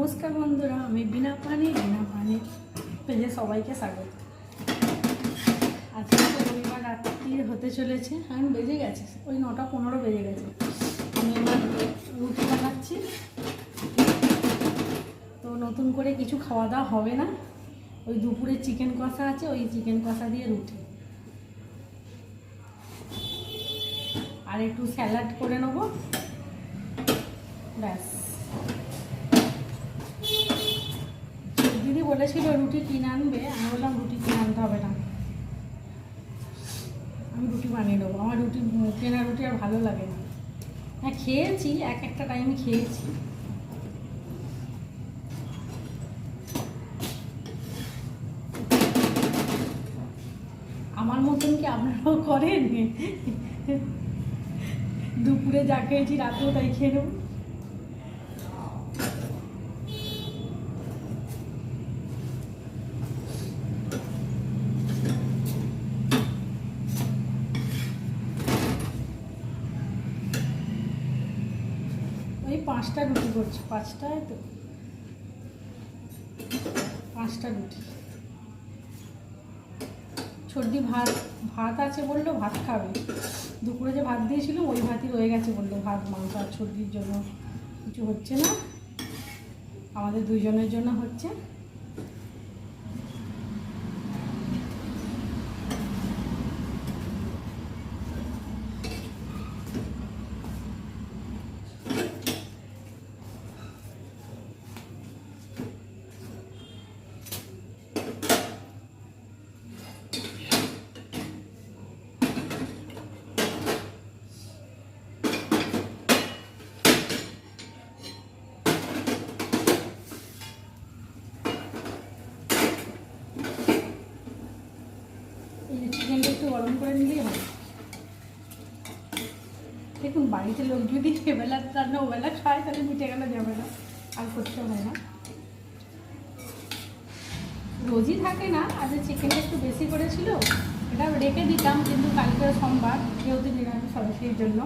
নমস্কার বন্ধুরা, আমি বিনা পানি পেজে সবাইকে স্বাগত। আজকে রবিবার রাত্রি হতে চলেছে, আমি বেজে গেছে ওই 9:15 বেজে গেছে। আমি এবার রুটি বানাচ্ছি, তো নতুন করে কিছু খাওয়া দাওয়া হবে না। ওই দুপুরে চিকেন কষা আছে, ওই চিকেন কষা দিয়ে রুটি আর একটু স্যালাড করে নেবো, ব্যাস। দিদি বলেছিল রুটি কিনে আনবে, আমি বললাম রুটি কিনে আনতে হবে না, আমি রুটি বানিয়ে নেবো। আমার রুটি কেনা রুটি আর ভালো লাগে না। হ্যাঁ খেয়েছি, একটা টাইমে খেয়েছি। আমার মতন কি আপনারাও করেন? দুপুরে যা খেয়েছি রাতেও তাই খেয়ে নেব। ওই 5টা রুটি করছি, 5টায় তো 5টা রুটি। ছোটদি ভাত আছে বললো, ভাত খাবে। দুপুরে যে ভাত দিয়েছিলাম ওই ভাতই রয়ে গেছে বললো, ভাত মাংস। আর ছোটদির জন্য কিছু হচ্ছে না, আমাদের দুইজনের জন্য হচ্ছে। চিকেনটা একটু গরম করে নিলেই হবে। দেখুন, বাড়িতে লোক যদি এবেলা রান্না ওবেলা খায় তাহলে মিটে গেলে যাবে না, আর করতে হয় না। রোজই থাকে না, আজ চিকেনটা একটু বেশি করেছিল, এটা রেখে দিতাম, কিন্তু কালকে সোমবার যেহেতু নিরামিষ সদস্যের জন্য